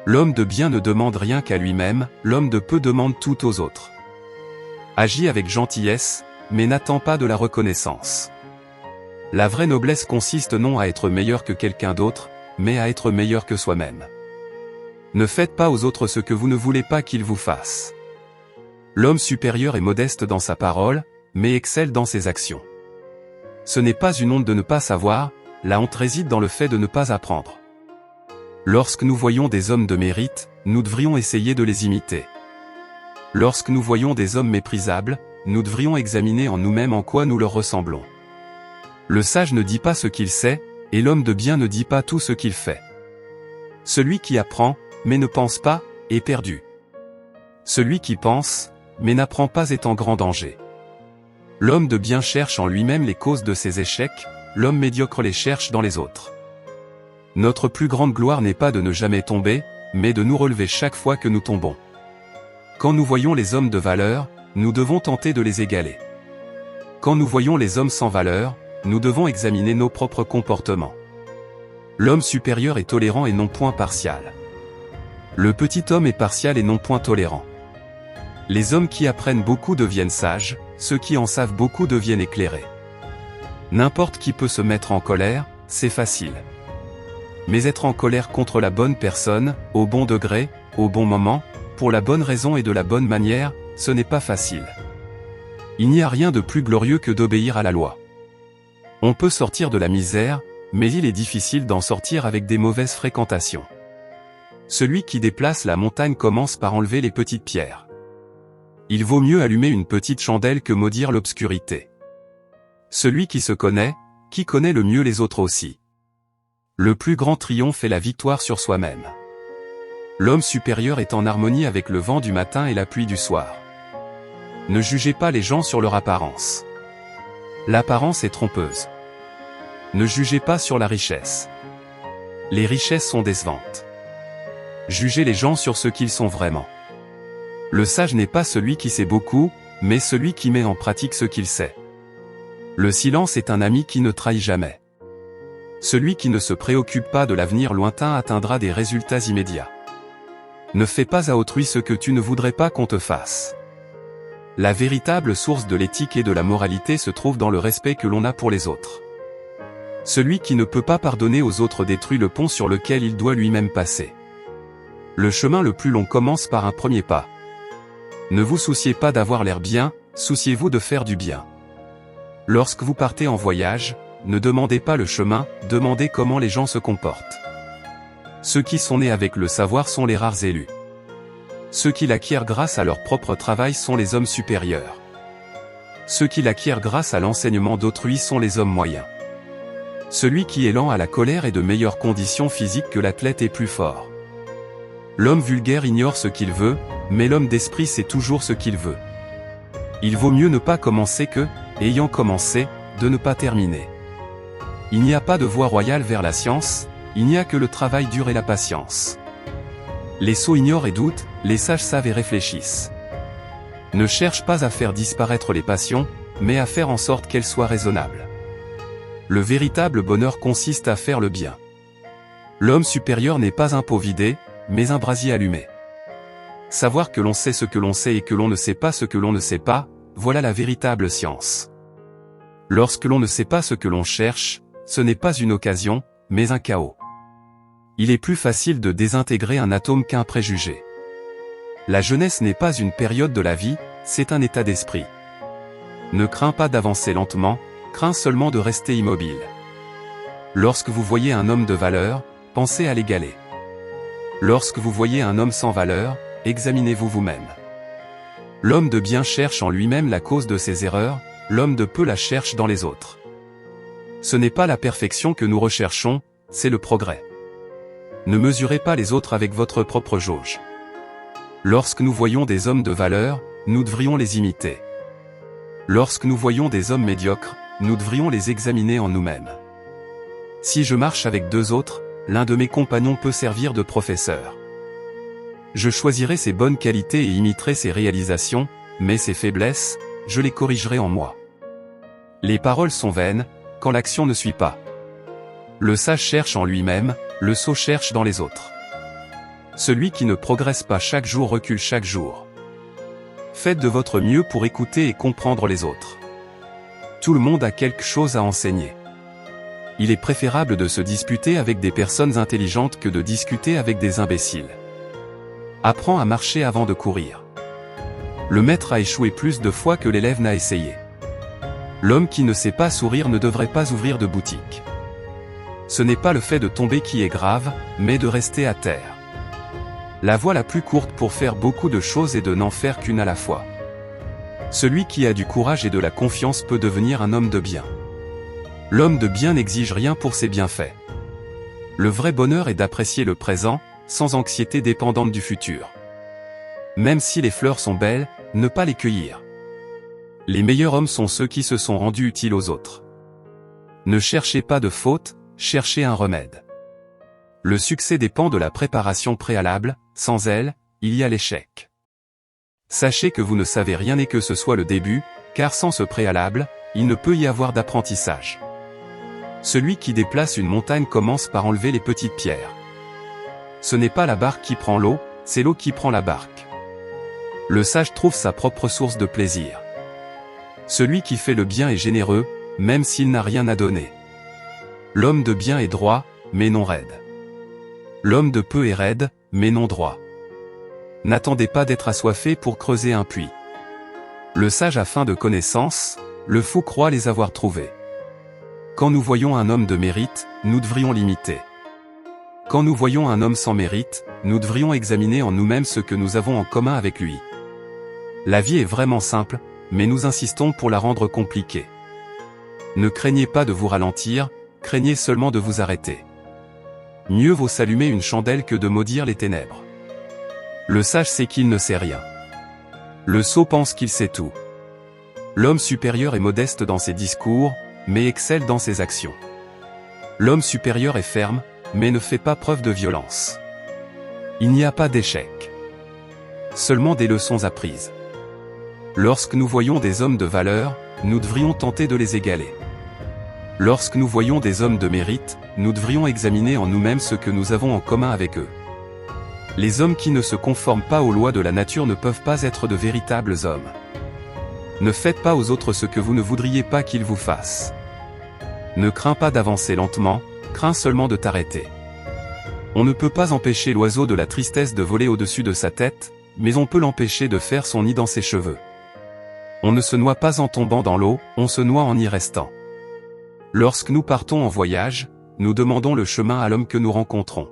L'homme de bien ne demande rien qu'à lui-même, l'homme de peu demande tout aux autres. Agis avec gentillesse, mais n'attends pas de la reconnaissance. La vraie noblesse consiste non à être meilleur que quelqu'un d'autre, mais à être meilleur que soi-même. Ne faites pas aux autres ce que vous ne voulez pas qu'ils vous fassent. L'homme supérieur est modeste dans sa parole, mais excelle dans ses actions. Ce n'est pas une honte de ne pas savoir, la honte réside dans le fait de ne pas apprendre. Lorsque nous voyons des hommes de mérite, nous devrions essayer de les imiter. Lorsque nous voyons des hommes méprisables, nous devrions examiner en nous-mêmes en quoi nous leur ressemblons. Le sage ne dit pas ce qu'il sait, et l'homme de bien ne dit pas tout ce qu'il fait. Celui qui apprend, mais ne pense pas, est perdu. Celui qui pense, mais n'apprend pas est en grand danger. L'homme de bien cherche en lui-même les causes de ses échecs, l'homme médiocre les cherche dans les autres. Notre plus grande gloire n'est pas de ne jamais tomber, mais de nous relever chaque fois que nous tombons. Quand nous voyons les hommes de valeur, nous devons tenter de les égaler. Quand nous voyons les hommes sans valeur, nous devons examiner nos propres comportements. L'homme supérieur est tolérant et non point partial. Le petit homme est partial et non point tolérant. Les hommes qui apprennent beaucoup deviennent sages, ceux qui en savent beaucoup deviennent éclairés. N'importe qui peut se mettre en colère, c'est facile. Mais être en colère contre la bonne personne, au bon degré, au bon moment, pour la bonne raison et de la bonne manière, ce n'est pas facile. Il n'y a rien de plus glorieux que d'obéir à la loi. On peut sortir de la misère, mais il est difficile d'en sortir avec des mauvaises fréquentations. Celui qui déplace la montagne commence par enlever les petites pierres. Il vaut mieux allumer une petite chandelle que maudire l'obscurité. Celui qui se connaît, qui connaît le mieux les autres aussi. Le plus grand triomphe est la victoire sur soi-même. L'homme supérieur est en harmonie avec le vent du matin et la pluie du soir. Ne jugez pas les gens sur leur apparence. L'apparence est trompeuse. Ne jugez pas sur la richesse. Les richesses sont décevantes. Jugez les gens sur ce qu'ils sont vraiment. Le sage n'est pas celui qui sait beaucoup, mais celui qui met en pratique ce qu'il sait. Le silence est un ami qui ne trahit jamais. Celui qui ne se préoccupe pas de l'avenir lointain atteindra des résultats immédiats. Ne fais pas à autrui ce que tu ne voudrais pas qu'on te fasse. La véritable source de l'éthique et de la moralité se trouve dans le respect que l'on a pour les autres. Celui qui ne peut pas pardonner aux autres détruit le pont sur lequel il doit lui-même passer. Le chemin le plus long commence par un premier pas. Ne vous souciez pas d'avoir l'air bien, souciez-vous de faire du bien. Lorsque vous partez en voyage, ne demandez pas le chemin, demandez comment les gens se comportent. Ceux qui sont nés avec le savoir sont les rares élus. Ceux qui l'acquièrent grâce à leur propre travail sont les hommes supérieurs. Ceux qui l'acquièrent grâce à l'enseignement d'autrui sont les hommes moyens. Celui qui est lent à la colère est de meilleures conditions physiques que l'athlète est plus fort. L'homme vulgaire ignore ce qu'il veut, mais l'homme d'esprit sait toujours ce qu'il veut. Il vaut mieux ne pas commencer que, ayant commencé, de ne pas terminer. Il n'y a pas de voie royale vers la science, il n'y a que le travail dur et la patience. Les sots ignorent et doutent, les sages savent et réfléchissent. Ne cherche pas à faire disparaître les passions, mais à faire en sorte qu'elles soient raisonnables. Le véritable bonheur consiste à faire le bien. L'homme supérieur n'est pas un pot vidé, mais un brasier allumé. Savoir que l'on sait ce que l'on sait et que l'on ne sait pas ce que l'on ne sait pas, voilà la véritable science. Lorsque l'on ne sait pas ce que l'on cherche, ce n'est pas une occasion, mais un chaos. Il est plus facile de désintégrer un atome qu'un préjugé. La jeunesse n'est pas une période de la vie, c'est un état d'esprit. Ne crains pas d'avancer lentement, crains seulement de rester immobile. Lorsque vous voyez un homme de valeur, pensez à l'égaler. Lorsque vous voyez un homme sans valeur, examinez-vous vous-même. L'homme de bien cherche en lui-même la cause de ses erreurs, l'homme de peu la cherche dans les autres. Ce n'est pas la perfection que nous recherchons, c'est le progrès. Ne mesurez pas les autres avec votre propre jauge. Lorsque nous voyons des hommes de valeur, nous devrions les imiter. Lorsque nous voyons des hommes médiocres, nous devrions les examiner en nous-mêmes. Si je marche avec deux autres, l'un de mes compagnons peut servir de professeur. Je choisirai ses bonnes qualités et imiterai ses réalisations, mais ses faiblesses, je les corrigerai en moi. Les paroles sont vaines, quand l'action ne suit pas. Le sage cherche en lui-même, le sot cherche dans les autres. Celui qui ne progresse pas chaque jour recule chaque jour. Faites de votre mieux pour écouter et comprendre les autres. Tout le monde a quelque chose à enseigner. Il est préférable de se disputer avec des personnes intelligentes que de discuter avec des imbéciles. Apprends à marcher avant de courir. Le maître a échoué plus de fois que l'élève n'a essayé. L'homme qui ne sait pas sourire ne devrait pas ouvrir de boutique. Ce n'est pas le fait de tomber qui est grave, mais de rester à terre. La voie la plus courte pour faire beaucoup de choses est de n'en faire qu'une à la fois. Celui qui a du courage et de la confiance peut devenir un homme de bien. L'homme de bien n'exige rien pour ses bienfaits. Le vrai bonheur est d'apprécier le présent, sans anxiété dépendante du futur. Même si les fleurs sont belles, ne pas les cueillir. Les meilleurs hommes sont ceux qui se sont rendus utiles aux autres. Ne cherchez pas de faute, cherchez un remède. Le succès dépend de la préparation préalable, sans elle, il y a l'échec. Sachez que vous ne savez rien et que ce soit le début, car sans ce préalable, il ne peut y avoir d'apprentissage. Celui qui déplace une montagne commence par enlever les petites pierres. Ce n'est pas la barque qui prend l'eau, c'est l'eau qui prend la barque. Le sage trouve sa propre source de plaisir. Celui qui fait le bien est généreux, même s'il n'a rien à donner. L'homme de bien est droit, mais non raide. L'homme de peu est raide, mais non droit. N'attendez pas d'être assoiffé pour creuser un puits. Le sage a faim de connaissances, le fou croit les avoir trouvées. Quand nous voyons un homme de mérite, nous devrions l'imiter. Quand nous voyons un homme sans mérite, nous devrions examiner en nous-mêmes ce que nous avons en commun avec lui. La vie est vraiment simple, mais nous insistons pour la rendre compliquée. Ne craignez pas de vous ralentir, craignez seulement de vous arrêter. Mieux vaut s'allumer une chandelle que de maudire les ténèbres. Le sage sait qu'il ne sait rien. Le sot pense qu'il sait tout. L'homme supérieur est modeste dans ses discours, mais excelle dans ses actions. L'homme supérieur est ferme, mais ne fait pas preuve de violence. Il n'y a pas d'échec. Seulement des leçons apprises. Lorsque nous voyons des hommes de valeur, nous devrions tenter de les égaler. Lorsque nous voyons des hommes de mérite, nous devrions examiner en nous-mêmes ce que nous avons en commun avec eux. Les hommes qui ne se conforment pas aux lois de la nature ne peuvent pas être de véritables hommes. Ne faites pas aux autres ce que vous ne voudriez pas qu'ils vous fassent. Ne crains pas d'avancer lentement, crains seulement de t'arrêter. On ne peut pas empêcher l'oiseau de la tristesse de voler au-dessus de sa tête, mais on peut l'empêcher de faire son nid dans ses cheveux. On ne se noie pas en tombant dans l'eau, on se noie en y restant. Lorsque nous partons en voyage, nous demandons le chemin à l'homme que nous rencontrons.